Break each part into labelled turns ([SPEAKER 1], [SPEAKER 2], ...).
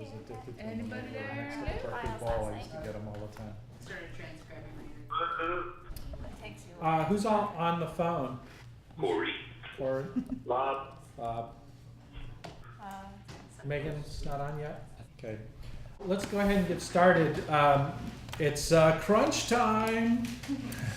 [SPEAKER 1] was addicted to them.
[SPEAKER 2] Anybody
[SPEAKER 1] They were
[SPEAKER 2] there?
[SPEAKER 1] next to the perfect ball. I used to get them all the time.
[SPEAKER 2] Started transcribing later.
[SPEAKER 3] It takes you
[SPEAKER 1] Who's on the phone?
[SPEAKER 4] Corey.
[SPEAKER 1] Corey?
[SPEAKER 4] Bob.
[SPEAKER 1] Bob?
[SPEAKER 3] uh,
[SPEAKER 1] Megan's not on yet? Okay. Let's go ahead and get started. It's crunch time.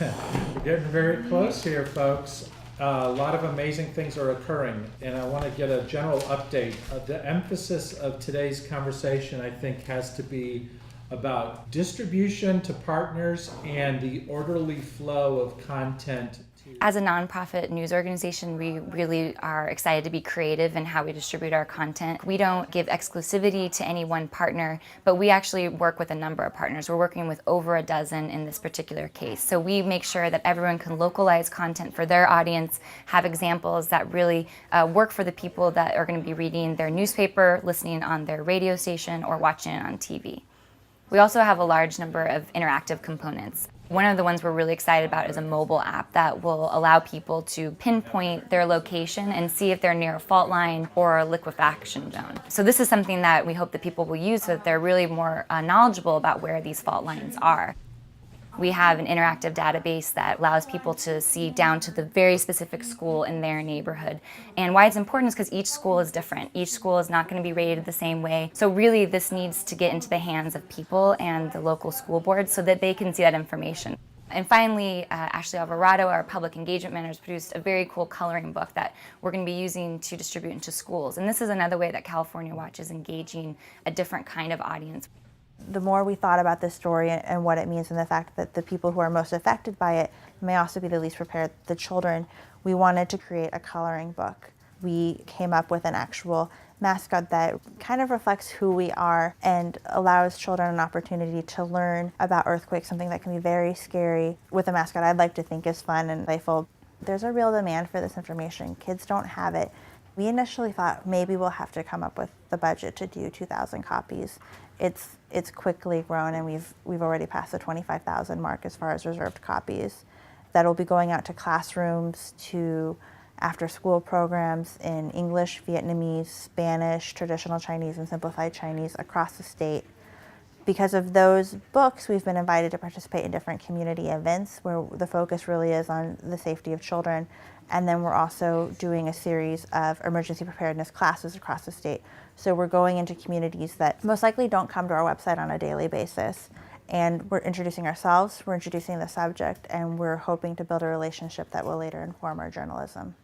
[SPEAKER 1] We're getting very close here, folks. A lot of amazing things are occurring, and I want to get a general update. The emphasis of today's conversation, I think, has to be about distribution to partners and the orderly flow of content.
[SPEAKER 5] As a nonprofit news organization, we really are excited to be creative in how we distribute our content. We don't give exclusivity to any one partner, but we actually work with a number of partners. We're working with over a dozen in this particular case. So we make sure that everyone can localize content for their audience, have examples that really work for the people that are going to be reading their newspaper, listening on their radio station, or watching it on TV. We also have a large number of interactive components. One of the ones we're really excited about is a mobile app that will allow people to pinpoint their location and see if they're near a fault line or a liquefaction zone. So this is something that we hope that people will use so that they're really more knowledgeable about where these fault lines are. We have an interactive database that allows people to see down to the very specific school in their neighborhood. And why it's important is because each school is different. Each school is not going to be rated the same way. So really this needs to get into the hands of people and the local school boards so that they can see that information. And finally, Ashley Alvarado, our public engagement manager, has produced a very cool coloring book that we're going to be using to distribute into schools. And this is another way that California Watch is engaging a different kind of audience.
[SPEAKER 6] The more we thought about this story and what it means, and the fact that the people who are most affected by it may also be the least prepared, the children, we wanted to create a coloring book. We came up with an actual mascot that kind of reflects who we are and allows children an opportunity to learn about earthquakes, something that can be very scary, with a mascot I'd like to think is fun and playful. There's a real demand for this information. Kids don't have it. We initially thought maybe we'll have to come up with the budget to do 2,000 copies. It's quickly grown, and we've already passed the 25,000 mark as far as reserved copies. That'll be going out to classrooms, to after-school programs in English, Vietnamese, Spanish, traditional Chinese, and simplified Chinese across the state. Because of those books, we've been invited to participate in different community events where the focus really is on the safety of children. And then we're also doing a series of emergency preparedness classes across the state. So we're going into communities that most likely don't come to our website on a daily basis. And we're introducing ourselves, we're introducing the subject, and we're hoping to build a relationship that will later inform our journalism.